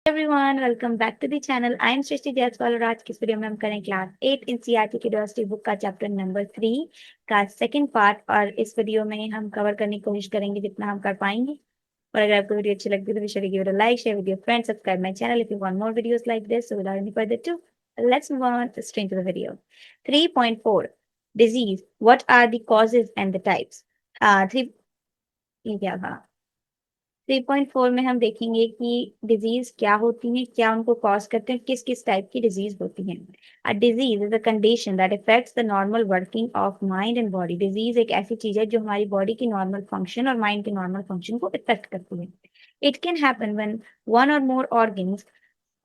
Everyone, welcome back to the channel. I am Srishti Jaiswal और आज की इस वीडियो में हम करें क्लास 8 एनसीईआरटी क्यूरियोसिटी बुक का चैप्टर नंबर 3 का सेकंड पार्ट। और इस वीडियो में हम कवर करने की कोशिश करेंगे जितना हम कर पाएंगे। और अगर आपको वीडियो अच्छी लगती है तो be sure to give it a like, share with your friends, subscribe my channel if you want more videos like this. So without any further ado, let's move on straight into the video. 3.4 Disease. What are the causes and the types? 3 ये क्या था? 3.4 में हम देखेंगे कि disease क्या होती है, क्या उनको कॉज करते हैं, किस किस टाइप की डिजीज होती है। A disease is a condition that affects the normal working of mind and body. Disease एक ऐसी चीज है जो हमारी बॉडी की नॉर्मल फंक्शन और माइंड के नॉर्मल फंक्शन को इफेक्ट करती है। It can happen when one or more organs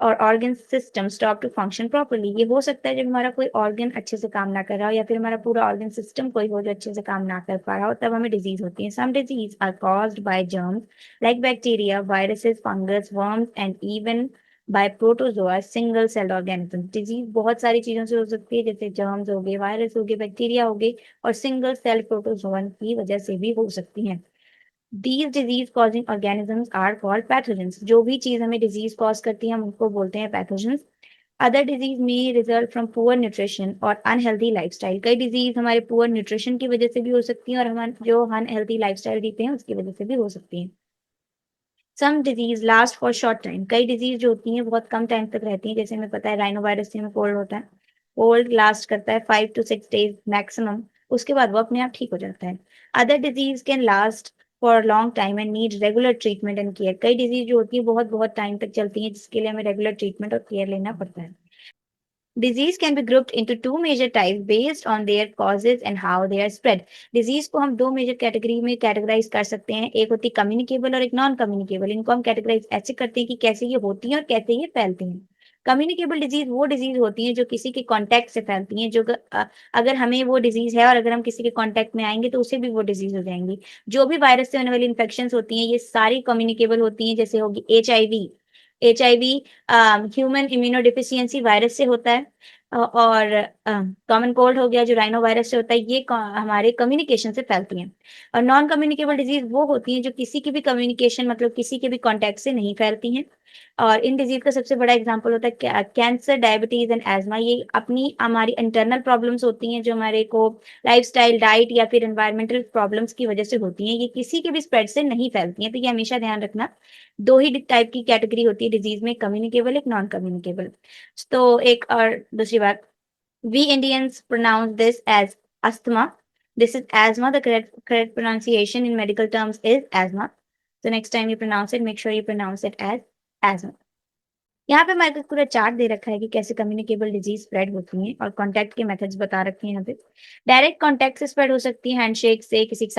or organ system stop to function properly. ये हो सकता है जब हमारा कोई ऑर्गन अच्छे से काम ना कर रहा हो या फिर हमारा पूरा ऑर्गन सिस्टम कोई हो जो अच्छे से काम ना कर पा रहा हो, तब हमें डिजीज होती है। Some disease are caused by germs like bacteria, viruses, fungus, worms and even by protozoa, single celled organism. Disease बहुत सारी चीजों से हो सकती है, जैसे जर्म्स हो गए, वायरस हो गए, बैक्टीरिया हो गए और सिंगल सेल प्रोटोजोआ की वजह से भी हो सकती है। These disease causing organisms are called pathogens. जो भी चीज हमें डिजीज कॉज करती है हम उनको बोलते हैं पैथोजेंस। अदर डिजीज में रिजल्ट फ्रॉम पुअर न्यूट्रिशन और अनहेल्दी लाइफस्टाइल। कई डिजीज हमारे पुअर न्यूट्रिशन की वजह से भी हो सकती हैं और हम जो अनहेल्दी लाइफस्टाइल जीते हैं उसकी वजह से भी हो सकती हैं। Some disease last for short time. कई डिजीज जो होती हैं बहुत कम टाइम तक रहती हैं, जैसे हमें पता है राइनो वायरस से हमें कोल्ड होता है। कोल्ड लास्ट करता है 5 to 6 days मैक्सिमम, उसके बाद वो अपने आप ठीक हो जाता है। Other disease can last for long time and need regular treatment and care. कई डिजीज जो होती है बहुत बहुत टाइम तक चलती हैं जिसके लिए हमें रेगुलर ट्रीटमेंट और केयर लेना पड़ता है। Disease can be grouped into two major types based on their causes and how they are spread. Disease को हम दो मेजर कैटेगरी में कैटेगराइज कर सकते हैं, एक होती है कम्युनिकेबल और एक नॉन कम्युनिकेबल। इनको हम कैटेगराइज ऐसे करते हैं कि कैसे ये होती हैं और कैसे ये फैलती हैं। कम्युनिकेबल डिजीज वो डिजीज होती है जो किसी के कांटेक्ट से फैलती हैं, अगर हमें वो डिजीज है और अगर हम किसी के कांटेक्ट में आएंगे तो उसे भी वो डिजीज हो जाएंगी। जो भी वायरस से होने वाली इन्फेक्शन होती हैं ये सारी कम्युनिकेबल होती हैं, जैसे होगी HIV। HIV human immunodeficiency virus से होता है। और कॉमन कोल्ड हो गया जो राइनो वायरस से होता है, ये हमारे कम्युनिकेशन से फैलती हैं। और नॉन कम्युनिकेबल डिजीज वो होती हैं जो किसी की भी कम्युनिकेशन मतलब किसी के भी कांटेक्ट से नहीं फैलती हैं। और इन डिजीज का सबसे बड़ा एग्जांपल होता है कैंसर, डायबिटीज एंड एजमा। ये अपनी हमारी इंटरनल प्रॉब्लम्स होती हैं जो हमारे को लाइफस्टाइल, डाइट या फिर एनवायरमेंटल प्रॉब्लम्स की वजह से होती हैं। ये किसी के भी स्प्रेड से नहीं फैलती हैं, तो ये हमेशा ध्यान रखना। दो ही टाइप की कैटेगरी होती है डिजीज में, कम्युनिकेबल एक नॉन कम्युनिकेबल। तो एक और दूसरी बात, we Indians pronounce this as asthma. This is asthma. The correct pronunciation in medical terms is asthma. So next time you pronounce it, make sure you pronounce it as asthma. यहाँ पे हमारे पास पूरा chart दे रखा है कि कैसे communicable disease spread होती हैं और कॉन्टैक्ट के मेथड्स बता रखे हैं यहाँ पे। डायरेक्ट कॉन्टैक्ट से स्प्रेड हो सकती है, हैंडशेक से, किसी के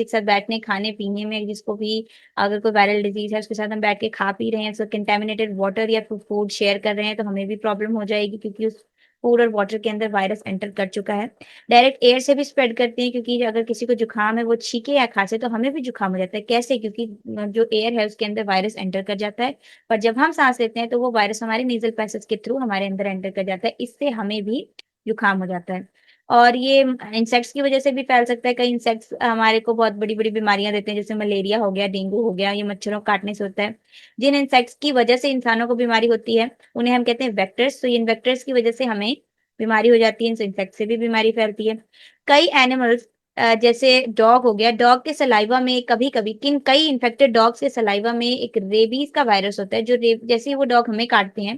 साथ बैठने खाने पीने में, जिसको भी अगर कोई वायरल डिजीज है उसके साथ हम बैठ के खा पी रहे हैं, तो कंटेमिनेटेड वाटर या फूड शेयर कर रहे हैं तो हमें भी प्रॉब्लम हो जाएगी क्योंकि उस फूड और वाटर के अंदर वायरस एंटर कर चुका है। डायरेक्ट एयर से भी स्प्रेड करते हैं, क्योंकि अगर किसी को जुकाम है वो छींके या खांसे तो हमें भी जुकाम हो जाता है। कैसे? क्योंकि जो एयर है उसके अंदर वायरस एंटर कर जाता है, पर जब हम सांस लेते हैं तो वो वायरस हमारे नेजल पैसेज के थ्रू हमारे अंदर एंटर कर जाता है, इससे हमें भी जुकाम हो जाता है। और ये इंसेक्ट्स की वजह से भी फैल सकता है। कई इंसेक्ट्स हमारे को बहुत बड़ी बड़ी बीमारियां देते हैं, जैसे मलेरिया हो गया, डेंगू हो गया, ये मच्छरों को काटने से होता है। जिन इंसेक्ट्स की वजह से इंसानों को बीमारी होती है उन्हें हम कहते हैं वेक्टर्स। तो इन वेक्टर्स की वजह से हमें बीमारी हो जाती है, इंसेक्ट से भी बीमारी फैलती है। कई एनिमल्स जैसे डॉग हो गया, डॉग के सलाइवा में कभी कभी कई इन्फेक्टेड डॉग्स के सलाइवा में एक रेबीज का वायरस होता है, जैसे ही वो डॉग हमें काटते हैं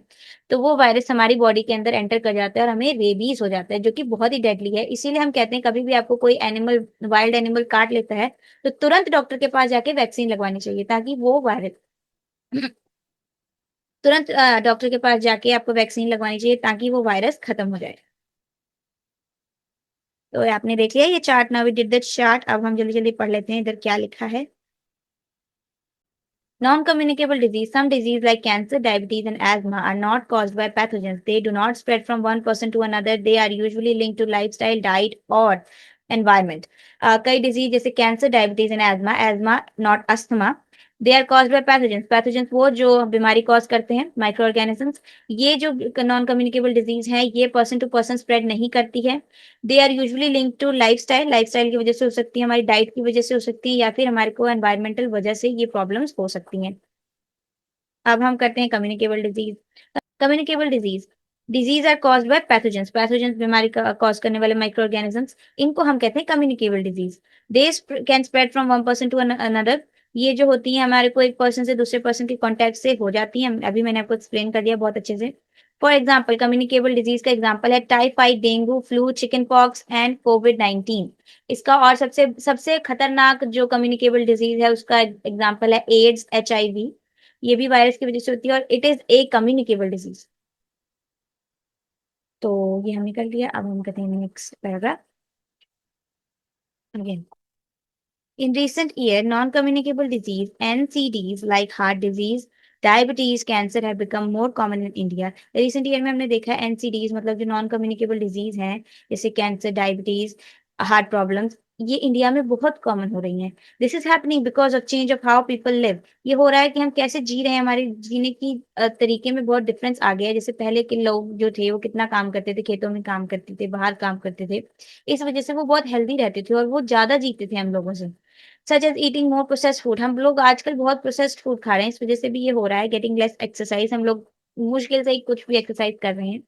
तो वो वायरस हमारी बॉडी के अंदर एंटर कर जाता है और हमें रेबीज हो जाता है, जो कि बहुत ही डेडली है। इसीलिए हम कहते हैं कभी भी आपको कोई एनिमल, वाइल्ड एनिमल काट लेता है तो तुरंत डॉक्टर के पास जाके वैक्सीन लगवानी चाहिए, ताकि वो वायरस तुरंत डॉक्टर के पास जाके आपको वैक्सीन लगवानी चाहिए ताकि वो वायरस खत्म हो जाए। तो आपने देख लिया ये chart. Now we did the chart. अब हम जल्दी जल्दी पढ़ लेते हैं इधर क्या लिखा है। Non-communicable disease. Some disease like cancer, diabetes, and asthma are not caused by pathogens. They do not spread from one person to another. They are usually linked to lifestyle, diet, or environment. कई disease जैसे cancer, diabetes and asthma not asthma, they are cause by pathogens. Pathogens वो जो बीमारी cause करते हैं, micro organisms. ये जो non communicable disease है ये पर्सन टू पर्सन स्प्रेड नहीं करती है। They are usually link to lifestyle. Lifestyle की वजह से हो सकती है, हमारी डाइट की वजह से हो सकती है, या फिर हमारे को एनवायरमेंटल वजह से ये प्रॉब्लम्स हो सकती हैं। अब हम करते हैं communicable disease. Communicable disease, disease are caused by pathogens, pathogens बीमारी का कॉज करने वाले माइक्रो ऑर्गेनिजम्स, इनको हम कहते हैं communicable disease. They can spread from one person to another, ये जो होती है हमारे को एक पर्सन से दूसरे पर्सन के कॉन्टेक्ट से हो जाती है। अभी मैंने आपको एक्सप्लेन कर दिया बहुत अच्छे से। फॉर एग्जाम्पल, कम्युनिकेबल डिजीज का एग्जाम्पल है typhoid, dengue, flu, chicken pox and कोविड-19। इसका और सबसे सबसे खतरनाक जो कम्युनिकेबल डिजीज है उसका एग्जाम्पल है एड्स, HIV। ये भी वायरस की वजह से होती है और it is a communicable disease. तो ये हमने कर लिया। अब हम करते हैं next paragraph again. In recent year, non-communicable disease (NCDs) like heart disease, diabetes, cancer have become more common in India. Recent year में हमने देखा है NCDs मतलब जो नॉन कम्युनिकेबल डिजीज हैं, जैसे कैंसर, डायबिटीज, हार्ट प्रॉब्लम्स, ये इंडिया में बहुत कॉमन हो रही हैं। This is happening because of change of how people live. ये हो रहा है कि हम कैसे जी रहे हैं, हमारे जीने की तरीके में बहुत डिफरेंस आ गया है। जैसे पहले के लोग जो थे वो कितना काम करते थे, खेतों में काम करते थे, बाहर काम करते थे, इस वजह से वो बहुत हेल्दी रहते थे और वो ज्यादा जीते थे हम लोगों से। Such as eating more processed food, हम लोग आजकल बहुत प्रोसेस्ड फूड खा रहे हैं, इस वजह से भी ये हो रहा है। गेटिंग लेस एक्सरसाइज, हम लोग मुश्किल से ही कुछ भी एक्सरसाइज कर रहे हैं।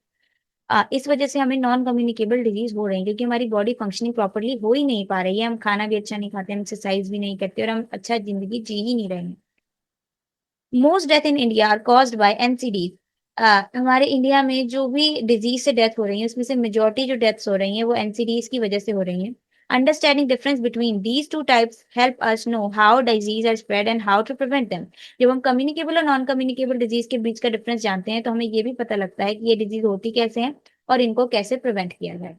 इस वजह से हमें नॉन कम्युनिकेबल डिजीज हो रही है, क्योंकि हमारी बॉडी फंक्शनिंग प्रॉपर्ली हो ही नहीं पा रही है। हम खाना भी अच्छा नहीं खाते, हम एक्सरसाइज भी नहीं करते और हम अच्छा जिंदगी जी ही नहीं रहे हैं। Most death in India are caused by NCD. हमारे इंडिया में जो भी डिजीज से डेथ हो रही है उसमें से मेजोरिटी जो डेथ्स हो रही हैं वो एनसीडीज की वजह से हो रही हैं। Understanding difference between these two types help us know how disease are spread and how to prevent them. जब हम कम्युनिकेबल और नॉन कम्युनिकेबल डिजीज के बीच का डिफरेंस जानते हैं तो हमें ये भी पता लगता है कि ये डिजीज होती कैसे हैं और इनको कैसे प्रिवेंट किया जाए।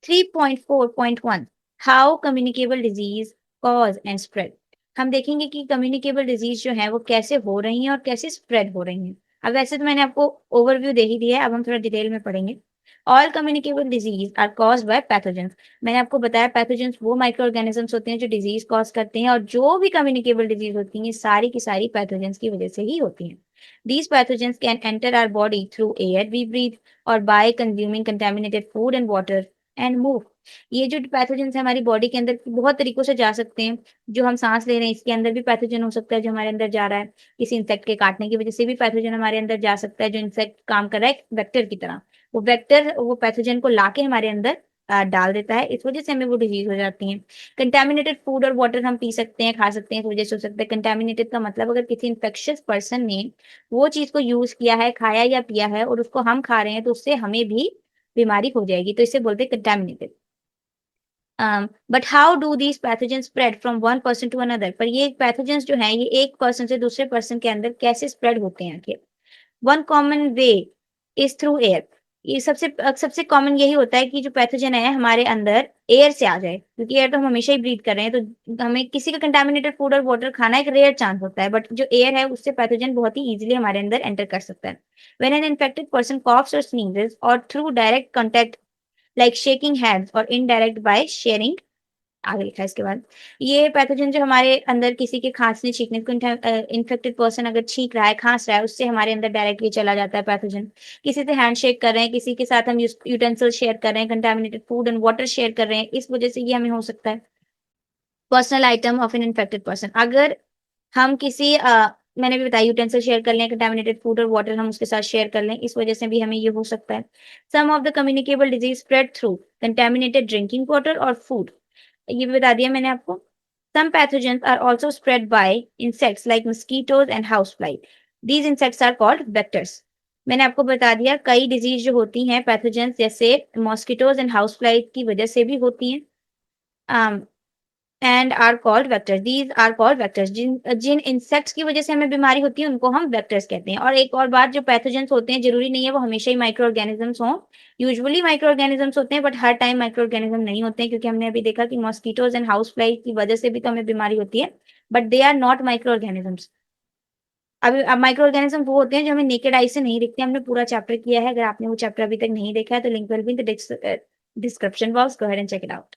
3.4.1 how communicable disease cause and spread. हम देखेंगे कि कम्युनिकेबल डिजीज जो है वो कैसे हो रही हैं और कैसे स्प्रेड हो रही हैं। अब वैसे तो मैंने आपको ओवरव्यू दे ही दिया है, अब हम थोड़ा डिटेल में पढ़ेंगे। All communicable disease are caused by pathogens. मैंने आपको बताया पैथोजेंस वो माइक्रो ऑर्गेनिजम्स होते हैं जो डिजीज कॉज करते हैं, और जो भी कम्युनिकेबल डिजीज होती हैं सारी की सारी पैथोजेंस की वजह से ही होती हैं। These pathogens can enter our body through air we breathe or by consuming contaminated food and water and move। ये जो पैथोजेंस है हमारी बॉडी के अंदर बहुत तरीकों से जा सकते हैं। जो हम सांस ले रहे हैं इसके अंदर भी पैथोजन हो सकता है जो हमारे अंदर जा रहा है। किसी इंसेक्ट के काटने की वजह से भी पैथोजन हमारे अंदर जा सकता है, जो इंसेक्ट काम कर रहा है वेक्टर की तरह। वो वेक्टर वो पैथोजन को लाके हमारे अंदर डाल देता है, इस वजह से हमें वो डिजीज हो जाती है। कंटेमिनेटेड फूड और वाटर हम पी सकते हैं, खा सकते हैं, इस वजह से हो सकता है। कंटेमिनेटेड का मतलब अगर किसी इन्फेक्शियस पर्सन ने वो चीज को यूज किया है, खाया या पिया है और उसको हम खा रहे हैं तो उससे हमें भी बीमारी हो जाएगी, तो इसे बोलते हैं contaminated. But how do these pathogen spread from one person to another. पर ये पैथोजेंस जो है ये एक पर्सन से दूसरे पर्सन के अंदर कैसे स्प्रेड होते हैं आखिर। One common way is through air. ये सबसे कॉमन यही होता है कि जो पैथोजन है हमारे अंदर एयर से आ जाए, क्योंकि एयर तो हम हमेशा ही ब्रीथ कर रहे हैं, तो हमें किसी का कंटामिनेटेड फूड और वाटर खाना एक रेयर चांस होता है, बट जो एयर है उससे पैथोजन बहुत ही इजीली हमारे अंदर एंटर कर सकता है। When an infected person coughs or sneezes or through direct contact like shaking hands or indirect by sharing, आगे लिखा है इसके बाद, ये पैथोजन जो हमारे अंदर किसी के खांसने छींकने को, इन्फेक्टेड पर्सन अगर छींक रहा है, खांस रहा है, उससे हमारे अंदर डायरेक्टली चला जाता है पैथोजन। किसी से हैंडशेक कर रहे हैं, किसी के साथ हम यूटेंसिल शेयर कर रहे हैं, contaminated food and water share कर रहे हैं, इस वजह से ये हमें हो सकता है। Personal item of an infected person, अगर हम किसी मैंने भी बताया यूटेंसिल शेयर कर लें, कंटामिनेटेड फूड और वाटर हम उसके साथ शेयर कर लें, इस वजह से भी हमें ये हो सकता है। Some of the communicable disease spread through contaminated drinking water और फूड, ये भी बता दिया मैंने आपको। Some pathogens are also spread by insects like mosquitoes and house fly. These insects are called vectors. मैंने आपको बता दिया कई डिजीज जो होती हैं पैथोजेंस जैसे मॉस्किटोज एंड हाउस फ्लाई की वजह से भी होती हैं, and are called vectors. These are called vectors, जिन जिन इंसेक्ट्स की वजह से हमें बीमारी होती है उनको हम वेक्टर्स कहते हैं। और एक और बात, जो पैथोजेंस होते हैं जरूरी नहीं है वो हमेशा ही माइक्रो ऑर्गेनिजम्स हों। यूजुअली माइक्रो ऑर्गेनिजम्स होते हैं but her time micro organism नहीं होते हैं, क्योंकि हमने अभी देखा कि मॉस्किटोज एंड हाउस फ्लाई की वजह से भी तो हमें बीमारी होती है, but they are not micro organisms. अब माइक्रो ऑर्गेनिज्म वो होते हैं जो हमें नेकेड आई से नहीं दिखते। हमने पूरा चैप्टर किया है, अगर आपने वो चैप्टर अभी तक नहीं देखा है तो link will be in the description box, go ahead and check it out.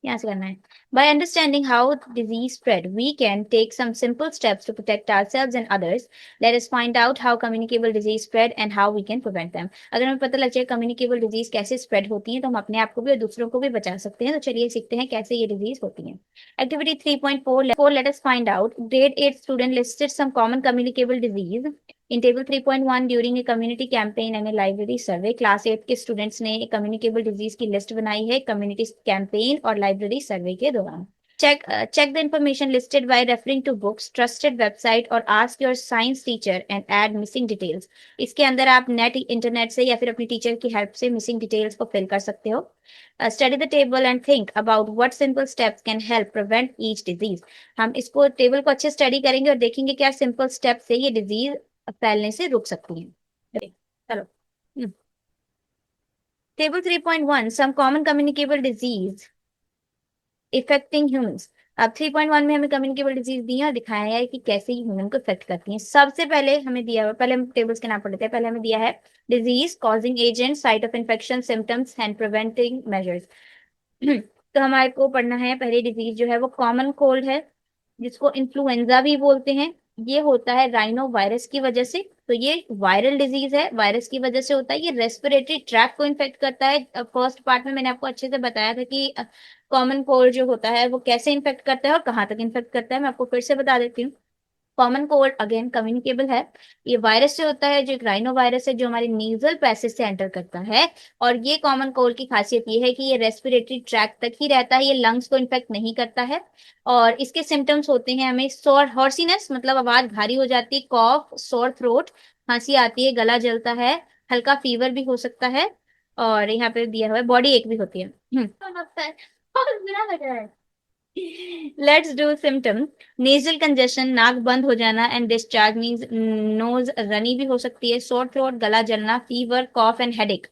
यहाँ से करना है. By understanding how disease spread, we can take some simple steps to protect ourselves and others. Let us find out how communicable disease spread and how we can prevent them. अगर हमें पता लग जाए communicable disease कैसे spread होती है तो हम अपने आप को भी और दूसरों को भी बचा सकते हैं. तो चलिए सीखते हैं कैसे ये disease होती है. Activity 3.4, let us find out. Grade 8 student listed some common communicable disease. In table 3.1, during a community campaign and a library survey, class 8 के students ने communicable disease की list बनाई है community campaign और library survey के दौरान. Check the information listed by referring to books, trusted website और ask your science teacher and add missing details. इसके अंदर आप इंटरनेट से या फिर अपनी टीचर की हेल्प से मिसिंग डिटेल्स को फिल कर सकते हो. Study the table and think about what simple steps can help prevent each disease. हम इसको टेबल को अच्छे स्टडी करेंगे और देखेंगे क्या सिंपल स्टेप से ये डिजीज फैलने से रुक सकती है. चलो. Table 3.1, some common communicable disease affecting humans. अब 3.1 में हमें कम्युनिकेबल डिजीज दी है और दिखाया है कि कैसे ही ह्यूमन को इफेक्ट करती हैं. सबसे पहले हमें दिया हुआ, पहले हम टेबल्स के नाम पढ़ लेते हैं. पहले हमें दिया है disease, causing agent, site of infection, symptoms and preventing measures. तो हमारे को पढ़ना है पहली डिजीज जो है वो कॉमन कोल्ड है, जिसको इन्फ्लुएंजा भी बोलते हैं. ये होता है राइनो वायरस की वजह से. तो ये वायरल डिजीज है, वायरस की वजह से होता है. ये रेस्पिरेटरी ट्रैक को इन्फेक्ट करता है. फर्स्ट पार्ट में मैंने आपको अच्छे से बताया था कि कॉमन कोल्ड जो होता है वो कैसे इन्फेक्ट करता है और कहाँ तक इन्फेक्ट करता है. मैं आपको फिर से बता देती हूँ. कॉमन कोल्ड अगेन कम्युनिकेबल है. ये वायरस से होता है, जो एक राइनो वायरस है जो हमारे नीजल पैसेज से एंटर करता है. और ये कॉमन कोल्ड की खासियत ये है कि ये रेस्पिरेटरी ट्रैक तक ही रहता है, ये लंग्स को इन्फेक्ट नहीं करता है. और इसके सिम्टम्स होते हैं हमें सोर हॉर्सीनेस, मतलब आवाज भारी हो जाती है, कॉफ, सोर थ्रोट, खांसी आती है, गला जलता है, हल्का फीवर भी हो सकता है, और यहाँ पे दिया हुआ है बॉडी एक भी होती है. बहुत बुरा लग रहा है. Let's do symptom. Nasal congestion, नाक बंद हो जाना, and discharge means nose runny भी हो सकती है, सोर थ्रोट, गला जलना, फीवर, कॉफ एंड हेडेक.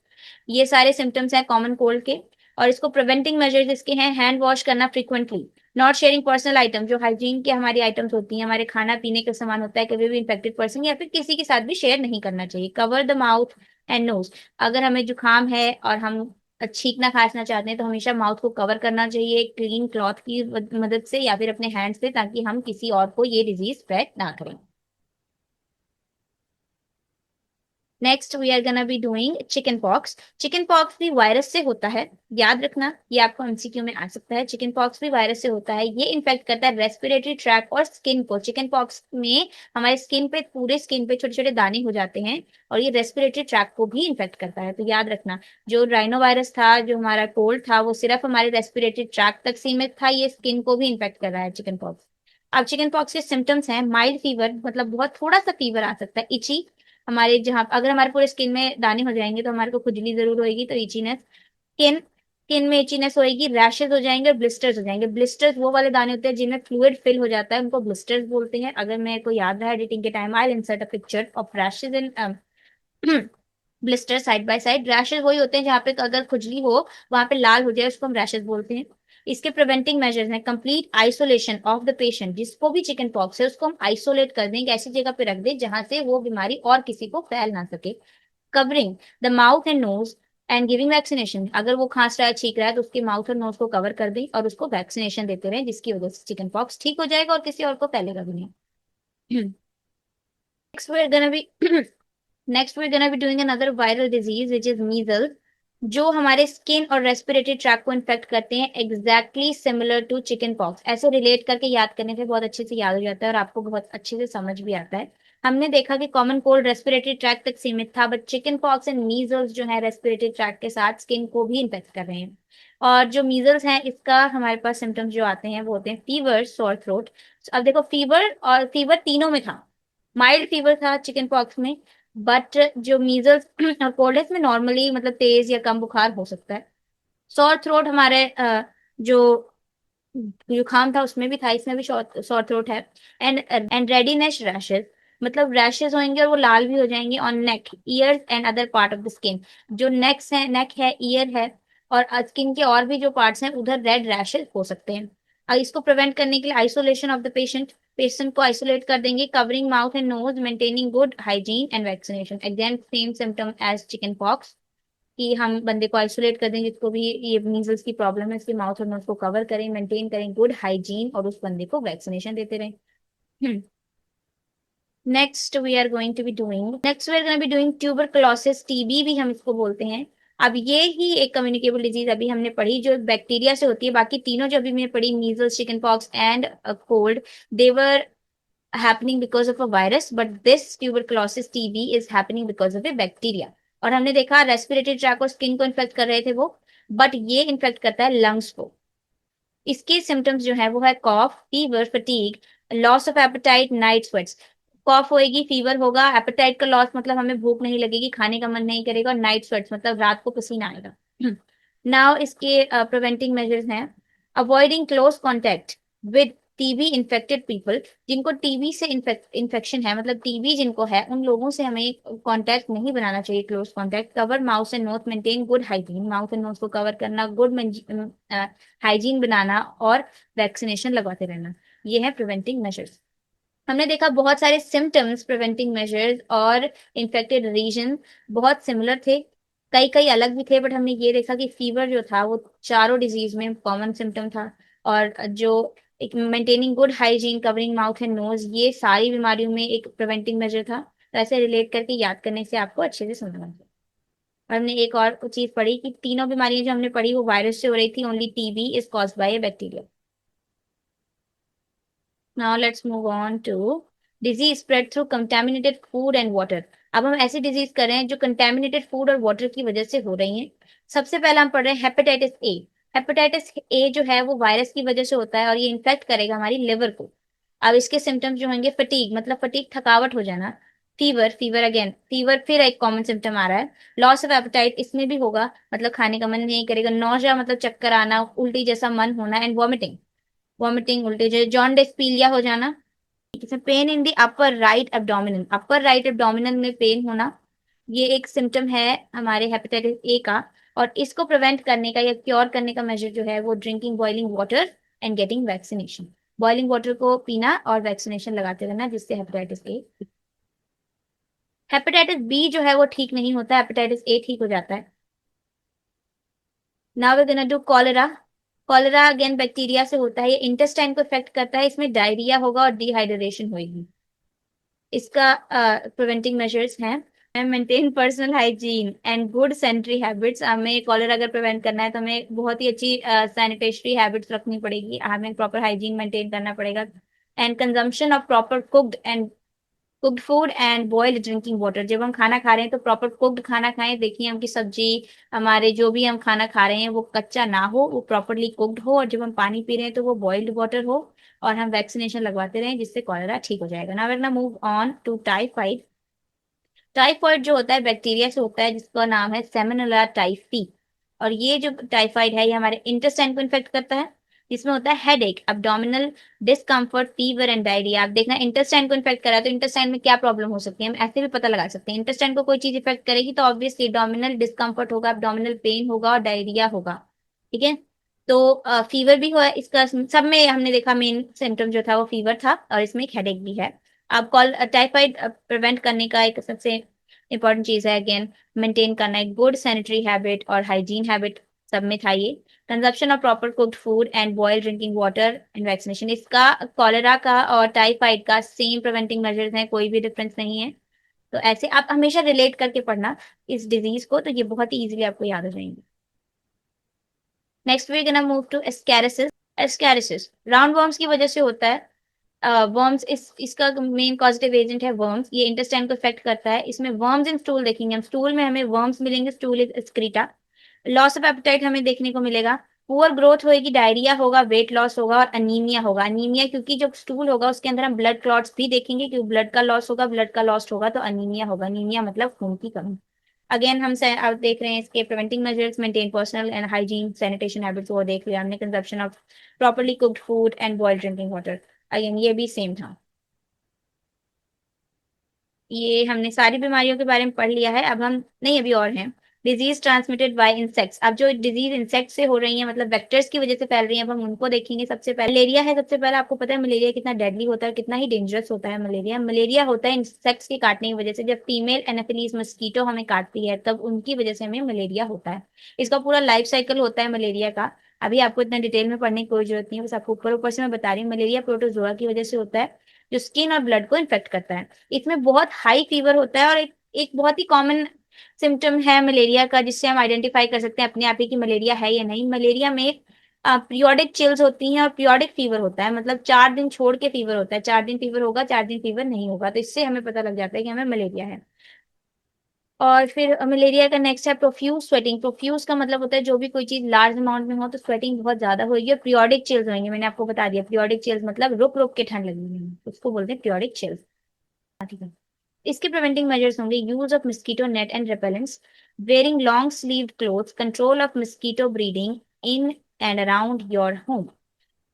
ये सारे सिम्टम्स हैं कॉमन कोल्ड के. और इसको प्रिवेंटिंग मेजर्स इसके हैं हैंड वॉश करना frequently, not sharing personal item, जो हाइजीन के हमारी आइटम्स होती हैं, हमारे खाना पीने का सामान होता है, कभी भी इन्फेक्टेड पर्सन या फिर किसी के साथ भी शेयर नहीं करना चाहिए. Cover the mouth and nose. अगर हमें जुकाम है और हम छींकना खांसना चाहते हैं तो हमेशा माउथ को कवर करना चाहिए क्लीन क्लॉथ की मदद से या फिर अपने हैंड से, ताकि हम किसी और को ये डिजीज स्प्रेड ना करें. Next we are gonna be doing chicken pox. Chicken pox भी वायरस से होता है, याद रखना, ये आपको एमसीक्यू में आ सकता है. चिकन पॉक्स भी वायरस से होता है. ये इन्फेक्ट करता है रेस्पिरेटरी ट्रैक और स्किन को. चिकन पॉक्स में हमारे स्किन पे, पूरे स्किन पे छोटे छोटे दाने हो जाते हैं और ये रेस्पिरेटरी ट्रैक को भी इन्फेक्ट करता है. तो याद रखना, जो राइनो वायरस था, जो हमारा कोल्ड था, वो सिर्फ हमारे रेस्पिरेटरी ट्रैक तक सीमित था. ये स्किन को भी इन्फेक्ट कर रहा है चिकन पॉक्स. अब चिकन पॉक्स के सिम्टम्स हैं माइल्ड फीवर, मतलब बहुत थोड़ा सा फीवर आ सकता है, इची, हमारे जहाँ अगर हमारे पूरे स्किन में दाने हो जाएंगे तो हमारे को खुजली जरूर होगी, तो इचीनेस. स्किन में इचीनेस होएगी, रैशेज हो जाएंगे और ब्लिस्टर्स हो जाएंगे. ब्लिस्टर्स वो वाले दाने होते हैं जिनमें फ्लूइड फिल हो जाता है, उनको ब्लिस्टर्स बोलते हैं. अगर मेरे को याद रहा एडिटिंग के time I insert a picture of rashes in blister side by side. Rashes वही होते हैं जहाँ पे अगर खुजली हो, वहां पे लाल हो जाए, उसको हम रैशेज बोलते हैं. इसके प्रिवेंटिंग मेजर्स हैं complete isolation of the patient. जिसको भी चिकन पॉक्स है उसको हम आइसोलेट कर देंगे, ऐसी जगह पे रख दें जहां से वो बीमारी और किसी को फैल ना सके. Covering the mouth and nose and giving vaccination. अगर वो खांस रहा है, छींक रहा है, तो उसके माउथ और नोज को कवर कर दें और उसको वैक्सीनेशन देते रहें, जिसकी वजह से चिकन पॉक्स ठीक हो जाएगा और किसी और को फैलेगा भी नहीं. Next we're gonna be next we're gonna be doing another viral disease which is measles, जो हमारे स्किन और रेस्पिरेटरी ट्रैक को इन्फेक्ट करते हैं. Exactly similar to chicken pox. ऐसे रिलेट करके याद करने से बहुत अच्छे से याद हो जाता है और आपको बहुत अच्छे से समझ भी आता है. हमने देखा कि कॉमन कोल्ड रेस्पिरेटरी ट्रैक तक सीमित था, but chicken pox and measles जो है रेस्पिरेटरी ट्रैक के साथ स्किन को भी इन्फेक्ट कर रहे हैं. और जो मीजल्स हैं, इसका हमारे पास सिम्टम्स जो आते हैं वो होते हैं फीवर, सोर थ्रोट. अब देखो, फीवर और फीवर तीनों में था. माइल्ड फीवर था चिकन पॉक्स में, बट जो मीजल्स और कोल्ड है इसमें नॉर्मली मतलब तेज या कम बुखार हो सकता है. सॉर थ्रोट हमारे जो जुकाम था उसमें भी था, इसमें भी सॉर थ्रोट है. एंड रेडीनेस रैशेस, मतलब रैशेस होंगे और वो लाल भी हो जाएंगे on neck, years and other part of the skin. जो नेक है, ईयर है और स्किन के और भी जो पार्ट्स हैं उधर रेड रैशेस हो सकते हैं. और इसको प्रिवेंट करने के लिए आइसोलेशन ऑफ द पेशेंट को आइसोलेट कर देंगे, covering mouth and nose, maintaining good hygiene and vaccination. Again same symptom as chicken pox. कि हम बंदे को आइसोलेट कर दें जिसको भी ये मीजल्स की प्रॉब्लम है, उसके माउथ और नोज को कवर करें, मेंटेन करें गुड हाइजीन और उस बंदे को वैक्सीनेशन देते रहें। Next we are going be doing tuberculosis, TB भी हम इसको बोलते हैं। अब ये ही एक कम्युनिकेबल डिजीज अभी हमने पढ़ी जो बैक्टीरिया से होती है। बाकी तीनों जो अभी मैंने पढ़ी, measles, chicken pox and cold, they were happening because of a virus, but this tuberculosis TB is happening because of a bacteria। और हमने देखा रेस्पिरेटरी ट्रैक और स्किन को इन्फेक्ट कर रहे थे वो, बट ये इन्फेक्ट करता है लंग्स को। इसके सिम्टम्स जो है वो है कॉफ, fever, fatigue, loss of appetite, night sweats. कॉफ होएगी, फीवर होगा, एपेटाइट का लॉस मतलब हमें भूख नहीं लगेगी, खाने का मन नहीं करेगा, और नाइट स्वेट्स मतलब रात को पसीना आएगा। नाउ इसके प्रिवेंटिंग मेजर्स हैं, avoiding close contact with TB infected people. जिनको टीबी से इन्फेक्शन है, मतलब टीबी जिनको है, उन लोगों से हमें कांटेक्ट नहीं बनाना चाहिए, close contact. Cover mouth and nose, maintain good hygiene, mouth and nose को कवर करना, गुड हाइजीन बनाना और वैक्सीनेशन लगवाते रहना। ये है प्रिवेंटिंग मेजर्स। हमने देखा बहुत सारे सिम्टम्स, प्रिवेंटिंग मेजर्स और इन्फेक्टेड रीजन बहुत सिमिलर थे, कई कई अलग भी थे, बट हमने ये देखा कि फीवर जो था वो चारों डिजीज में कॉमन सिम्टम था। और जो एक maintaining good hygiene, covering mouth and nose, ये सारी बीमारियों में एक प्रिवेंटिंग मेजर था। तो ऐसे रिलेट करके याद करने से आपको अच्छे से समझना चाहिए। और हमने एक और चीज पढ़ी कि तीनों बीमारियां जो हमने पढ़ी वो वायरस से हो रही थी, only TB is caused by A bacteria. Now let's move on to disease spread through contaminated food and water। अब हम ऐसी डिजीज कर रहे हैं जो कंटेमिनेटेड फूड और वाटर की वजह से हो रही हैं। सबसे पहला हम पढ़ रहे हैं हेपेटाइटिस ए। हेपेटाइटिस ए जो है वो वायरस की वजह से होता है और ये इन्फेक्ट करेगा हमारी लिवर को। अब इसके सिम्टम्स जो होंगे, फटीग मतलब फटीग, थकावट हो जाना, फीवर, फीवर अगेन फीवर, फिर एक कॉमन सिम्टम आ रहा है, लॉस ऑफ एपेटाइट, इसमें भी होगा, मतलब खाने का मन नहीं करेगा, नौजिया मतलब चक्कर आना, उल्टी जैसा मन होना, एंड वॉमिटिंग, वॉमिटिंग उल्टे जो जॉन्डिस, पीलिया हो जाना। Pain in the upper right abdominal, upper right abdominal में पेन होना, ये एक सिम्टम है हमारे हेपेटाइटिस ए का। और इसको प्रिवेंट करने का या क्योर करने का मेजर जो है वो drinking boiling water and getting vaccination. Boiling water को पीना और वैक्सीनेशन लगाते रहना, जिससे हेपेटाइटिस ए, हेपेटाइटिस बी जो है वो ठीक नहीं होता, हेपेटाइटिस ए ठीक हो जाता है। Now we gonna do cholera. Cholera again bacteria से होता है, ये इंटेस्टाइन को इफेक्ट करता है, इसमें डायरिया होगा और डिहाइड्रेशन होगी। इसका प्रिवेंटिंग मेजर्स हैं, maintain personal hygiene and good sanitary habits. हमें कॉलर अगर प्रिवेंट करना है तो हमें बहुत ही अच्छी सैनिटेटरी हैबिट्स रखनी पड़ेगी, हमें प्रॉपर हाइजीन मेंटेन करना पड़ेगा। And consumption of proper cooked food and boiled drinking water. जब हम खाना खा रहे हैं तो प्रॉपर कुक्ड खाना खाएं, देखिए हमकी सब्जी, हमारे जो भी हम खाना खा रहे हैं वो कच्चा ना हो, वो प्रॉपरली कुक्ड हो, और जब हम पानी पी रहे हैं तो वो बॉइल्ड वाटर हो, और हम वैक्सीनेशन लगवाते रहें जिससे कॉलेरा ठीक हो जाएगा। Now we gonna move on to typhoid. Typhoid जो होता है बैक्टीरिया से होता है, जिसका नाम है सेमोनेला टाइफी। और ये जो टाइफाइड है ये हमारे इंटेस्टाइन को इन्फेक्ट करता है, जिसमें होता है headache, abdominal discomfort, fever and diarrhoea. आप देखना इंटेस्टाइन को इन्फेक्ट करा है तो इंटेस्टाइन में क्या प्रॉब्लम हो सकती है, हम ऐसे भी पता लगा सकते हैं। इंटेस्टाइन को कोई चीज इफेक्ट करेगी तो ऑब्वियसली abdominal डिस्कम्फर्ट होगा, abdominal पेन होगा और डायरिया होगा। ठीक है, तो फीवर भी हुआ इसका, सब में हमने देखा मेन सिम्टम जो था वो फीवर था, और इसमें एक हेडेक भी है। अब कॉल टाइफाइड प्रिवेंट करने का एक सबसे इंपॉर्टेंट चीज है, अगेन मेंटेन करना एक गुड सैनिटरी हैबिट और हाइजीन हैबिट, सब में था ये। Consumption of proper cooked food and boiled drinking water and vaccination. इसका कॉलेरा का और टाइफाइड का सेम प्रिवेंटिंग मेजर्स हैं, कोई भी डिफरेंस नहीं है। तो ऐसे आप हमेशा रिलेट करके पढ़ना इस डिजीज को, तो ये बहुत ही इजीली आपको याद हो जाएंगे। Next we gonna move to ascariasis. Ascariasis round worms की वजह से होता है। वर्म्स इसका मेन कॉजेटिव एजेंट है वर्म्स, ये इंटेस्टाइन को इफेक्ट करता है। इसमें वर्म्स इन स्टूल देखेंगे हम, स्टूल में हमें वर्म्स मिलेंगे, stool is excreta. Loss of appetite हमें देखने को मिलेगा, पुअर ग्रोथ होगी, डायरिया होगा, वेट लॉस होगा और अनीमिया होगा। अनीमिया क्योंकि जो स्टूल होगा उसके अंदर हम ब्लड क्लॉट्स भी देखेंगे, क्योंकि ब्लड का लॉस होगा, ब्लड का लॉस होगा तो अनीमिया होगा, अनीमिया मतलब खून की कमी। अगेन हम आप देख रहे हैं इसके preventing measures, maintain personal and hygiene sanitation habits, वो देख लिया हमने, consumption of properly cooked food and boiled drinking water, again ये भी सेम था। ये हमने सारी बीमारियों के बारे में पढ़ लिया है। अब हम नहीं, अभी और हैं। Disease transmitted by insects. अब जो डिजीज इंसेक्ट से हो रही है, मतलब वेक्टर्स की वजह से फैल रही है, अब हम उनको देखेंगे। सबसे पहले मलेरिया है। सबसे पहले आपको पता है मलेरिया कितना डेडली होता है, कितना ही डेंजरस होता है मलेरिया। मलेरिया होता है इंसेक्ट्स के काटने की वजह से। जब फीमेल एनाफिलीज मस्कीटो हमें काटती है तब उनकी वजह से हमें मलेरिया होता है। इसका पूरा लाइफ साइकिल होता है मलेरिया का। अभी आपको इतना डिटेल में पढ़ने की कोई जरूरत नहीं है, बस आपको ऊपर ऊपर से मैं बता रही हूँ। मलेरिया प्रोटोजोआ की वजह से होता है, जो स्किन और ब्लड को इन्फेक्ट करता है। इसमें बहुत हाई फीवर होता है, और एक बहुत ही कॉमन सिम्टम है मलेरिया का, जिससे हम आइडेंटिफाई कर सकते हैं अपने आप ही कि मलेरिया है या नहीं। मलेरिया में पीरियोडिक चिल्स होती हैं और पीरियोडिक फीवर होता है, मतलब 4 दिन छोड़ के फीवर होता है। 4 दिन फीवर होगा, 4 दिन फीवर नहीं होगा, तो इससे हमें पता लग जाता है कि हमें मलेरिया है। और फिर मलेरिया का नेक्स्ट है प्रोफ्यूज स्वेटिंग। प्रोफ्यूज का मतलब होता है जो भी कोई चीज लार्ज अमाउंट में हो तो स्वेटिंग बहुत ज्यादा होगी, और पीरियोडिक चिल्स होंगे। मैंने आपको बता दिया, पीरियोडिक चिल्स मतलब रुक रुक के ठंड लगेगी, उसको बोलते हैं पीरियोडिक चिल्स। ठीक है। इसके प्रिवेंटिंग मेजर्स होंगे use of mosquito net and repellents, wearing long sleeved clothes, control of mosquito breeding in and around your home.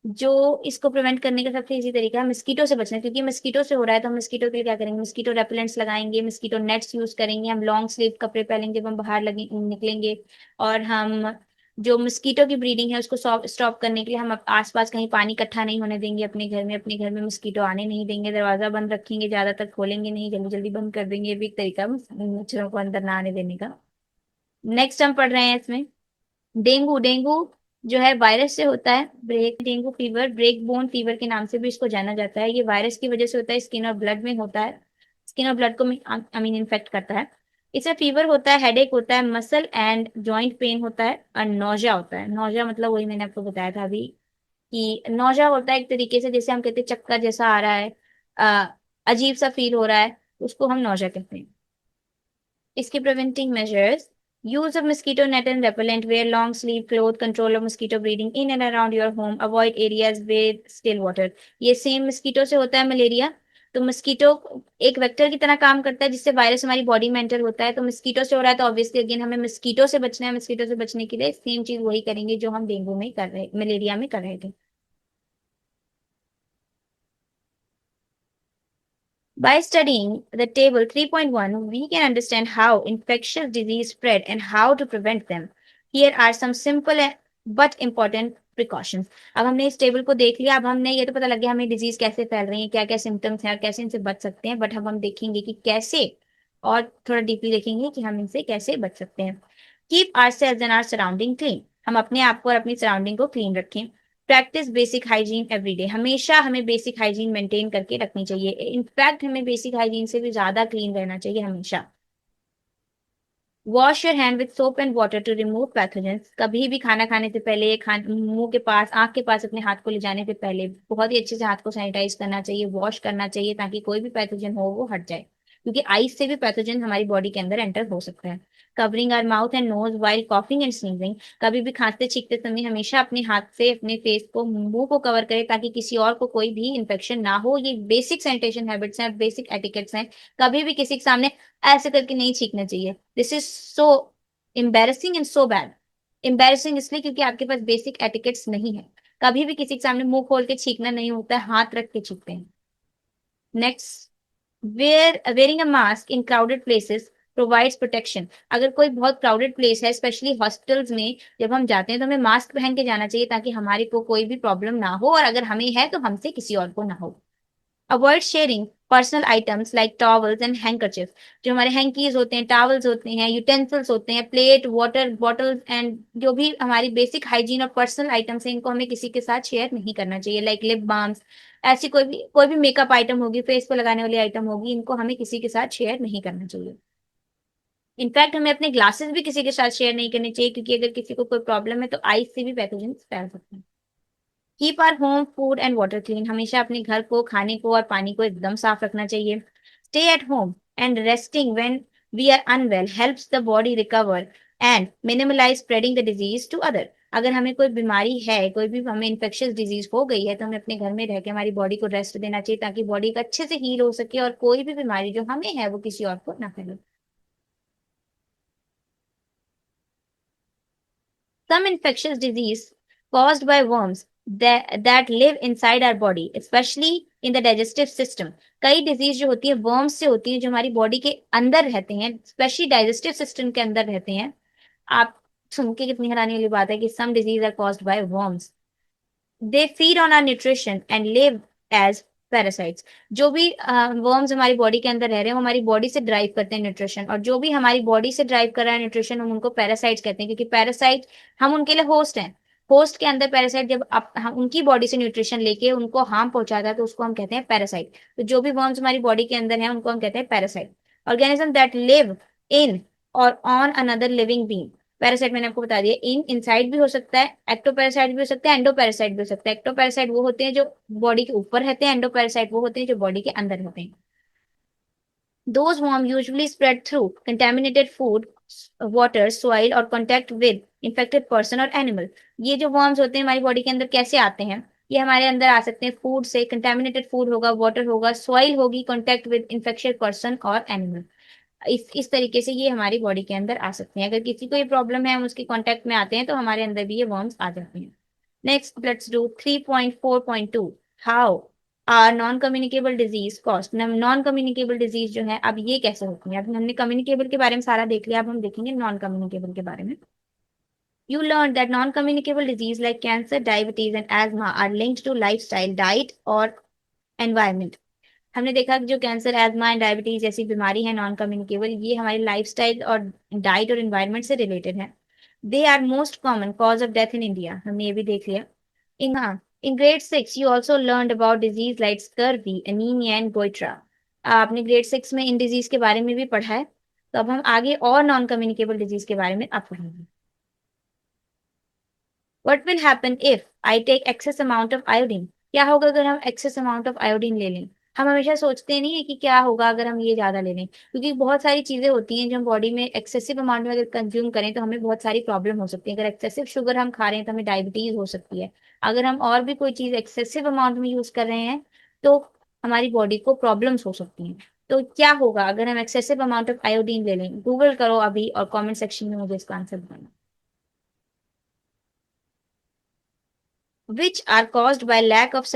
जो इसको प्रिवेंट करने का सबसे इजी तरीका है मस्कीटो से बचना, क्योंकि मस्कीटो से हो रहा है। तो हम मस्कीटो के लिए क्या करेंगे, मस्कीटो रेपेलेंट्स लगाएंगे, मस्कीटो नेट्स यूज करेंगे, हम लॉन्ग स्लीव कपड़े पहनेंगे जब हम बाहर लगे निकलेंगे। और हम जो मस्कीटो की ब्रीडिंग है उसको स्टॉप करने के लिए हम आसपास कहीं पानी इकट्ठा नहीं होने देंगे अपने घर में। अपने घर में मस्कीटो आने नहीं देंगे, दरवाजा बंद रखेंगे, ज्यादातर खोलेंगे नहीं, जल्दी जल्दी बंद कर देंगे। ये भी एक तरीका है मच्छरों को अंदर ना आने देने का। नेक्स्ट हम पढ़ रहे हैं इसमें डेंगू। डेंगू जो है वायरस से होता है। Break dengue fever break bone fever के नाम से भी इसको जाना जाता है। ये वायरस की वजह से होता है, स्किन और ब्लड में होता है। स्किन और ब्लड को इन्फेक्ट करता है। इससे फीवर होता है, हेडेक होता है, मसल एंड जॉइंट पेन होता है, और नौजा होता है। नौजा मतलब वही मैंने आपको बताया था अभी, कि नौजा होता है एक तरीके से, जैसे हम कहते हैं चक्कर जैसा आ रहा है, अ, अजीब सा फील हो रहा है, उसको हम नौजा कहते हैं। इसके preventing measures use of mosquito net and repellent, wear long sleeve clothes, control of mosquito breeding in and around your home, avoid areas with still water। ये सेम मस्कीटो से होता है मलेरिया। तो मस्कीटो एक वेक्टर की तरह काम करता है जिससे वायरस हमारी बॉडी में एंटर होता है। तो मस्कीटो से हो रहा है तो ऑब्वियसली अगेन हमें मस्कीटो से बचना है। मस्कीटो से बचने के लिए सेम चीज वही करेंगे जो हम डेंगू में कर रहे, मलेरिया में कर रहे थे। By studying the table 3.1, we can understand how infectious disease spread and how to prevent them. Here are some simple but important precautions। अब हमने इस टेबल को देख लिया, अब हमने ये तो पता लग गया हमें डिजीज कैसे फैल रही है, क्या क्या सिम्टम्स हैं और कैसे इनसे बच सकते हैं। बट अब हम देखेंगे कि कैसे, और थोड़ा डीपली देखेंगे कि हम इनसे कैसे बच सकते हैं। Keep our selves and our surrounding clean. हम अपने आप को और अपनी सराउंडिंग को क्लीन रखें। Practice basic hygiene everyday. हमेशा हमें बेसिक हाइजीन मेंटेन करके रखनी चाहिए। इनफैक्ट हमें बेसिक हाइजीन से भी ज्यादा क्लीन रहना चाहिए हमेशा। Wash your hand with soap and water to remove pathogens. कभी भी खाना खाने से पहले, मुंह के पास, आंख के पास अपने हाथ को ले जाने से पहले बहुत ही अच्छे से हाथ को सैनिटाइज करना चाहिए, वॉश करना चाहिए, ताकि कोई भी पैथोजन हो वो हट जाए, क्योंकि आइस से भी पैथोजन हमारी बॉडी के अंदर एंटर हो सकता है। Covering our mouth and nose while coughing and sneezing. कभी भी खांसते छींकते समय हमेशा अपने हाथ से अपने फेस को, मुंह को कवर करें, ताकि किसी और को कोई भी इन्फेक्शन ना हो। ये बेसिक सैनिटेशन हैबिट्स हैं, बेसिक एटिकेट्स हैं। कभी भी किसी के सामने ऐसे करके नहीं छींकना चाहिए। This is so embarrassing and so bad. Embarrassing इसलिए क्योंकि आपके पास बेसिक एटिकेट्स नहीं है। कभी भी किसी के सामने मुंह खोल के छींकना नहीं होता है, हाथ रख के छींकते हैं। Next, wearing a mask in crowded places provides protection. अगर कोई बहुत क्राउडेड प्लेस है, स्पेशली हॉस्पिटल्स में जब हम जाते हैं, तो हमें मास्क पहन के जाना चाहिए, ताकि हमारे को कोई भी प्रॉब्लम ना हो, और अगर हमें है तो हमसे किसी और को ना हो। Avoid sharing personal items like towels and handkerchief. जो हमारे हैंकीज होते हैं, टॉवल्स होते हैं, यूटेंसिल्स होते हैं, प्लेट, वाटर बॉटल्स, एंड जो भी हमारी बेसिक हाइजीन और पर्सनल आइटम्स हैं, इनको हमें किसी के साथ शेयर नहीं करना चाहिए। लाइक लिप बाम्स, ऐसी कोई भी मेकअप आइटम होगी, फेस पे लगाने वाली आइटम होगी, इनको हमें किसी के साथ शेयर नहीं करना चाहिए। इनफैक्ट हमें अपने ग्लासेस भी किसी के साथ शेयर नहीं करने चाहिए, क्योंकि अगर किसी को कोई प्रॉब्लम है तो आइस से भी पैथोजन फैल सकते हैं। Keep our home food and water clean. हमेशा अपने घर को, खाने को और पानी को एकदम साफ रखना चाहिए। Stay at home and resting when we are unwell helps the body recover and minimalize spreading the disease to other. अगर हमें कोई बीमारी है, कोई भी हमें इन्फेक्शियस डिजीज हो गई है, तो हमें अपने घर में रह के हमारी बॉडी को रेस्ट देना चाहिए, ताकि बॉडी का अच्छे से हील हो सके और कोई भी बीमारी जो हमें है वो किसी और को ना फैले। Some infectious disease caused by worms that live inside our body, especially in the digestive system। कई डिजीज जो होती है वर्म्स से होती है, जो हमारी बॉडी के अंदर रहते हैं, स्पेशली डाइजेस्टिव सिस्टम के अंदर रहते हैं। आप सुन के कितनी हैरानी वाली बात है कि some disease are caused by worms, they feed on our nutrition and live as parasites. जो भी वर्म्स हमारी बॉडी के अंदर रह रहे हैं वो हमारी बॉडी से ड्राइव करते हैं न्यूट्रिशन, और जो भी हमारी बॉडी से ड्राइव कर रहा है न्यूट्रिशन हम उनको पैरासाइट्स कहते हैं, क्योंकि पैरासाइट हम उनके लिए होस्ट हैं। होस्ट के अंदर पैरासाइट जब हम उनकी बॉडी से न्यूट्रिशन लेके उनको हार्म पहुंचाता है तो उसको हम कहते हैं पैरासाइट। तो जो भी वर्म्स हमारी बॉडी के अंदर है उनको हम कहते हैं parasite. Organism that live in और on another living being. Parasite मैंने आपको बता दिया, इनसाइड भी हो सकता है, एक्टोपैरासाइट भी हो सकता है, एंडोपैरासाइट भी हो सकता है। एक्टोपैरासाइट वो होते हैं जो बॉडी के ऊपर रहते हैं, एंडोपैरासाइट वो होते हैं जो बॉडी के अंदर रहते हैं। Those worms usually spread through contaminated food, water, soil और contact with infected person और animal। ये जो worms होते हैं हमारी बॉडी के अंदर कैसे आते हैं? ये हमारे अंदर आ सकते हैं फूड से, कंटेमिनेटेड फूड होगा, वाटर होगा, सॉइल होगी, कॉन्टेक्ट विद इन्फेक्शन पर्सन और एनिमल। इस तरीके से ये हमारी बॉडी के अंदर आ सकते हैं। अगर किसी को ये प्रॉब्लम है हम उसके कांटेक्ट में आते हैं तो हमारे अंदर भी ये वर्म्स आ जाते हैं। Next let's do 3.4.2, how are non communicable disease caused. Non communicable disease जो है अब ये कैसे होती है? अब हमने कम्युनिकेबल के बारे में सारा देख लिया, अब हम देखेंगे नॉन कम्युनिकेबल के बारे में। You learned that non-communicable disease like cancer, diabetes and asthma are linked to lifestyle, diet और environment। हमने देखा कि जो कैंसर, एजमा एंड डायबिटीज जैसी बीमारी है नॉन कम्युनिकेबल, ये हमारी लाइफस्टाइल और डाइट और एनवायरनमेंट से रिलेटेड है। They are most common cause of death in India, हमने ये भी देख लिया। In grade 6 you also learn about disease like scurvy, anaemia and goitre. आपने ग्रेड 6 में इन डिजीज के बारे में भी पढ़ा है। तो अब हम आगे और नॉन कम्युनिकेबल डिजीज के बारे में अब पढ़ेंगे। What will happen if I take excess amount of iodine. क्या होगा अगर हम एक्सेस अमाउंट ऑफ आयोडीन ले लें? हम हमेशा सोचते नहीं है कि क्या होगा अगर हम ये ज्यादा ले लें, क्योंकि बहुत सारी चीजें होती हैं जो हम बॉडी में एक्सेसिव अमाउंट में अगर कंज्यूम करें तो हमें बहुत सारी प्रॉब्लम हो सकती है। अगर एक्सेसिव शुगर हम खा रहे हैं तो हमें डायबिटीज हो सकती है। अगर हम और भी कोई चीज एक्सेसिव अमाउंट में यूज कर रहे हैं तो हमारी बॉडी को प्रॉब्लम्स हो सकती हैं। तो क्या होगा अगर हम एक्सेसिव अमाउंट ऑफ आयोडीन ले लें? गूगल करो अभी और कॉमेंट सेक्शन में मुझे इसका आंसर बताना। which are caused by lack of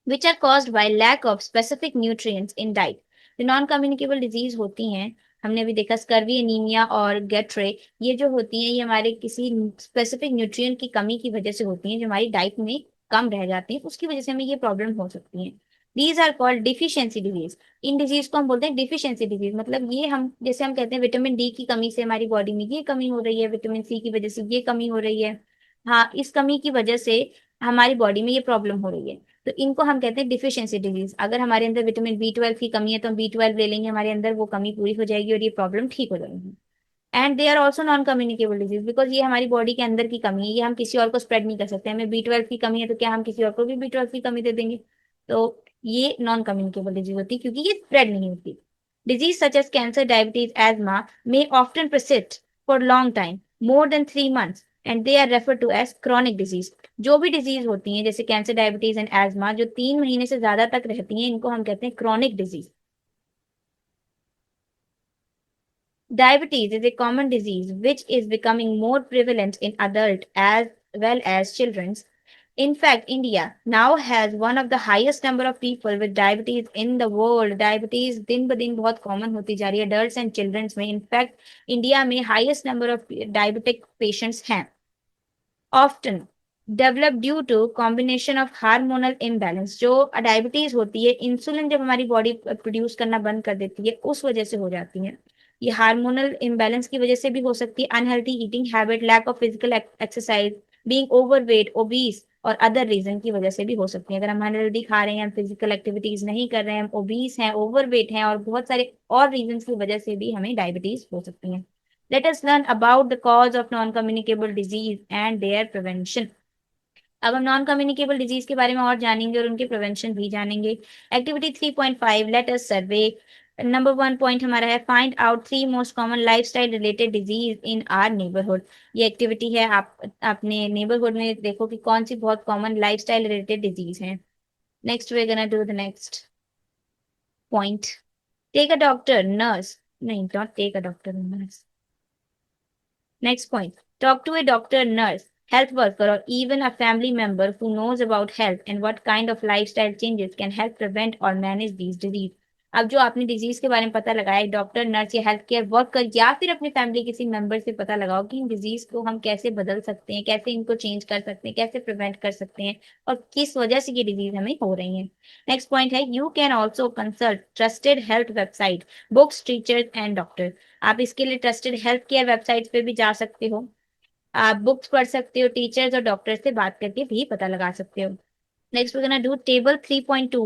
which are caused by lack of specific nutrients in diet। जो नॉन कम्युनिकेबल डिजीज होती हैं, हमने अभी देखा स्कर्वी, एनीमिया और गेट्रे, ये जो होती हैं ये हमारे किसी स्पेसिफिक न्यूट्रिएंट की कमी की वजह से होती हैं जो हमारी डाइट में कम रह जाती हैं, उसकी वजह से हमें ये प्रॉब्लम हो सकती है। These are called deficiency disease. इन डिजीज को हम बोलते हैं डिफिशियंसी डिजीज। मतलब ये हम जैसे हम कहते हैं विटामिन डी की कमी से हमारी बॉडी में ये कमी हो रही है, विटामिन सी की वजह से ये कमी हो रही है। हाँ, इस कमी की वजह से हमारी बॉडी में ये प्रॉब्लम हो रही है, तो इनको हम कहते हैं डिफिशियंसी डिजीज। अगर हमारे अंदर विटामिन B12 की कमी है तो हम B12 ले लेंगे, हमारे अंदर वो कमी पूरी हो जाएगी और ये प्रॉब्लम ठीक हो जाएगी। And they are also non communicable disease because ये हमारी बॉडी के अंदर की कमी है, ये हम किसी और को स्प्रेड नहीं कर सकते। हमें B12 की कमी है तो क्या हम किसी और को भी B12 की कमी दे देंगे? तो ये नॉन कम्युनिकेबल डिजीज होती है क्योंकि ये स्प्रेड नहीं होती। Disease such as cancer, diabetes, asthma may often persist for long time, more than 3 months, and they are refer to as chronic disease. जो भी डिजीज होती हैं जैसे कैंसर, डायबिटीज एंड एजमा जो 3 महीने से ज्यादा तक रहती हैं, इनको हम कहते हैं chronic disease. Diabetes is a common disease which is becoming more prevalent in adult as well as children's. In fact, India now has one of the highest number of people with diabetes in the world. Diabetes दिन ब दिन बहुत common होती जा रही है adults and children's में। In fact India में highest number of diabetic patients हैं। Often develop due to combination of hormonal imbalance. जो डायबिटीज होती है, इंसुलिन जब हमारी बॉडी प्रोड्यूस करना बंद कर देती है उस वजह से हो जाती है। ये हार्मोनल इम्बैलेंस की वजह से भी हो सकती है, unhealthy eating habit, lack of physical exercise, being overweight, obese और अदर रीजन की वजह से भी हो सकती है। अगर हम अनहेल्दी खा रहे हैं, हम फिजिकल एक्टिविटीज नहीं कर रहे हैं, हम ओबीस हैं, ओवरवेट हैं और बहुत सारे और रीजन की वजह से भी हमें डायबिटीज हो सकती है। Let us learn about the cause of non-communicable disease and their prevention। अब हम नॉन कम्युनिकेबल डिजीज के बारे में और जानेंगे और उनके प्रिवेंशन भी जानेंगे। एक्टिविटी 3.5, लेट अस सर्वे। नंबर 1 पॉइंट हमारा है find out 3 most common lifestyle related disease in are neighbourhood. ये एक्टिविटी है, आप अपने नेबरहुड में देखो कि कौन सी बहुत कॉमन लाइफस्टाइल रिलेटेड डिजीज है। Next we gonna do the next point. Take a doctor, nurse, नहीं not take a doctor, nurse. Next point, talk to a doctor, nurse, health worker, or even a family member who knows about health and what kind of lifestyle changes can help prevent or manage these diseases। अब जो आपने disease के बारे में पता लगाया, doctor, nurse या health care worker या फिर अपने फैमिली किसी मेंबर से पता लगाओ कि इन डिजीज को हम कैसे बदल सकते हैं, कैसे इनको चेंज कर सकते हैं, कैसे प्रिवेंट कर सकते हैं और किस वजह से ये डिजीज हमें हो रही है। नेक्स्ट पॉइंट है, you can also consult trusted health website, books, teachers and doctor. आप इसके लिए ट्रस्टेड हेल्थ केयर वेबसाइट पे भी जा सकते हो, आप बुक्स पढ़ सकते हो, टीचर्स और डॉक्टर से बात करके भी पता लगा सकते हो। Next we gonna do table 3.2,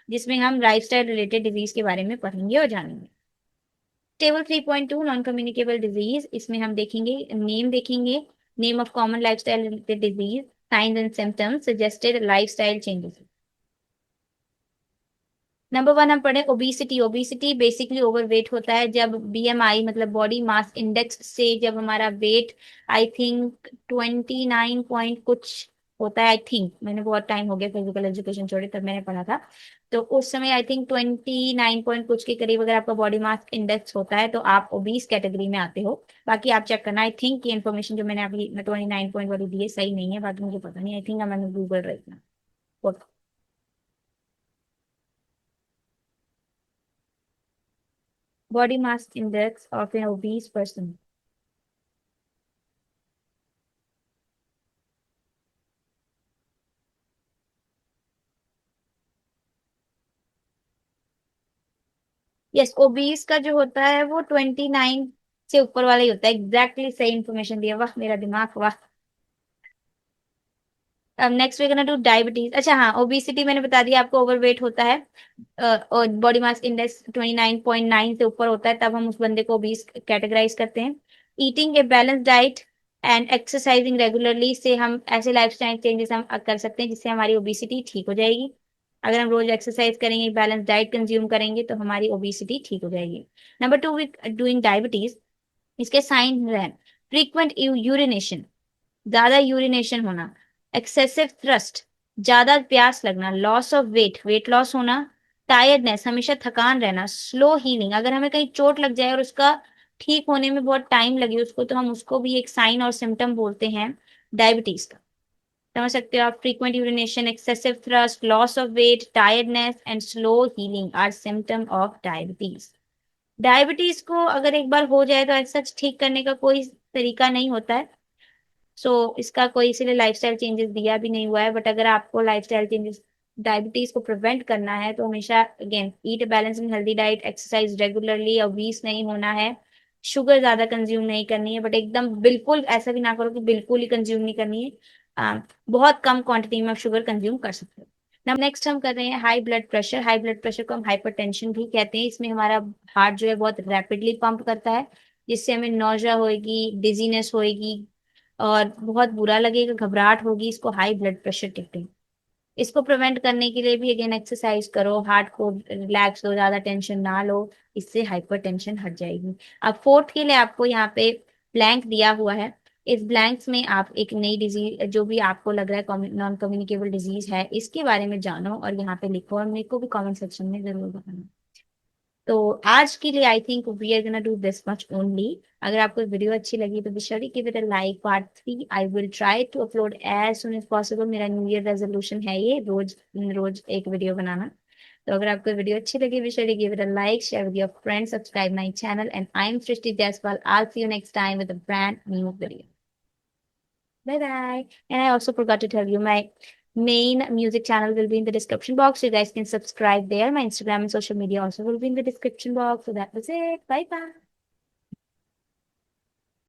जिसमें हम लाइफस्टाइल रिलेटेड डिजीज के बारे में पढ़ेंगे और जानेंगे। टेबल 3.2 नॉन कम्युनिकेबल डिजीज, इसमें हम देखेंगे नेम, देखेंगे name of common lifestyle related disease, science and symptoms, suggested lifestyle changes. Number 1 हम पढ़े ओबीसिटी। ओबीसिटी बेसिकली ओवरवेट होता है जब बीएमआई मतलब बॉडी मास इंडेक्स से जब हमारा वेट आई थिंक 29 पॉइंट कुछ होता है। आई थिंक मैंने बहुत टाइम हो गया फिजिकल एजुकेशन छोड़े, तब मैंने पढ़ा था। तो उस समय आई थिंक 29 पॉइंट कुछ के करीब अगर आपका बॉडी मास इंडेक्स होता है तो आप ओबीस कैटेगरी में आते हो। बाकी आप चेक करना, आई थिंक ये इन्फॉर्मेशन जो मैंने अभी 29 पॉइंट वाली दी है सही नहीं है, बाकी मुझे पता नहीं, आई थिंक मैंने गूगल रही थी। Body mass index of an obese person. Yes, obese का जो होता है वो 29 से ऊपर वाला ही होता है। एग्जैक्टली सही इन्फॉर्मेशन दिया, वाह मेरा दिमाग, वाह। अब नेक्स्ट वे करना टू डायबिटीज। अच्छा हाँ, ओबेसिटी मैंने बता दिया आपको, ओवरवेट होता है और बॉडी मास इंडेक्स 29.9 से ऊपर होता है, तब हम उस बंदे को ओबीस कैटेगराइज करते हैं। Eating a balance diet and exercising regularly से हम ऐसे लाइफस्टाइल चेंजेस हम कर सकते हैं जिससे हमारी ओबेसिटी ठीक हो जाएगी। अगर हम रोज एक्सरसाइज करेंगे, बैलेंस डाइट कंज्यूम करेंगे तो हमारी ओबेसिटी ठीक हो जाएगी। नंबर 2 विद डूइंग डायबिटीज, इसके साइन है फ्रीक्वेंट यूरिनेशन, ज्यादा यूरिनेशन होना, एक्सेसिव थ्रस्ट, ज्यादा प्यास लगना, loss of weight, weight loss होना, टायर्डनेस, हमेशा थकान रहना, स्लो हीलिंग, अगर हमें कहीं चोट लग जाए और उसका ठीक होने में बहुत टाइम लगे उसको, तो हम उसको भी एक साइन और सिम्टम बोलते हैं डायबिटीज का। समझ सकते हो आप, frequent urination, excessive thirst, loss of weight, tiredness and slow healing are symptom of diabetes. Diabetes को अगर एक बार हो जाए तो ऐसा ठीक करने का कोई तरीका नहीं होता है। इसका कोई इसीलिए लाइफस्टाइल चेंजेस दिया भी नहीं हुआ है, बट अगर आपको लाइफस्टाइल चेंजेस डायबिटीज को प्रिवेंट करना है तो हमेशा again eat balance and healthy diet, exercise regularly, obese नहीं होना है, शुगर ज्यादा कंज्यूम नहीं करनी है, बट एकदम बिल्कुल ऐसा भी ना करो कि बिल्कुल ही कंज्यूम नहीं करनी है। बहुत कम क्वांटिटी में आप शुगर कंज्यूम कर सकते हो। नेक्स्ट हम कर रहे हैं high blood pressure. High blood pressure को हम हाइपरटेंशन भी कहते हैं। इसमें हमारा हार्ट जो है बहुत रैपिडली पंप करता है, जिससे हमें नौजा होएगी, डिजीनेस होएगी और बहुत बुरा लगेगा, घबराहट होगी। इसको हाई ब्लड प्रेशर कहते हैं। इसको प्रिवेंट करने के लिए भी अगेन एक्सरसाइज करो, हार्ट को रिलैक्स दो, ज्यादा टेंशन ना लो, इससे हाइपरटेंशन हट जाएगी। अब फोर्थ के लिए आपको यहाँ पे ब्लैंक दिया हुआ है। इस ब्लैंक्स में आप एक नई डिजीज जो भी आपको लग रहा है नॉन कम्युनिकेबल डिजीज है, इसके बारे में जानो और यहाँ पे लिखो और मेरे को भी कमेंट सेक्शन में जरूर बताना। तो आज के लिए I think we are gonna do this much only. अगर आपको वीडियो अच्छी लगी तो be sure give it a like. Part 3 I will try to upload as soon as possible. मेरा न्यू ईयर रेजोल्यूशन है ये, रोज रोज एक वीडियो बनाना। तो अगर आपको वीडियो अच्छी लगी be sure give it a like, share with your friends, subscribe my channel and I am Srishti Jaiswal. I see you next time with a brand new video. Bye bye. And I also forgot to tell you my main music channel will be in the description box. So you guys can subscribe there. My Instagram and social media also will be in the description box. So that was it. Bye bye.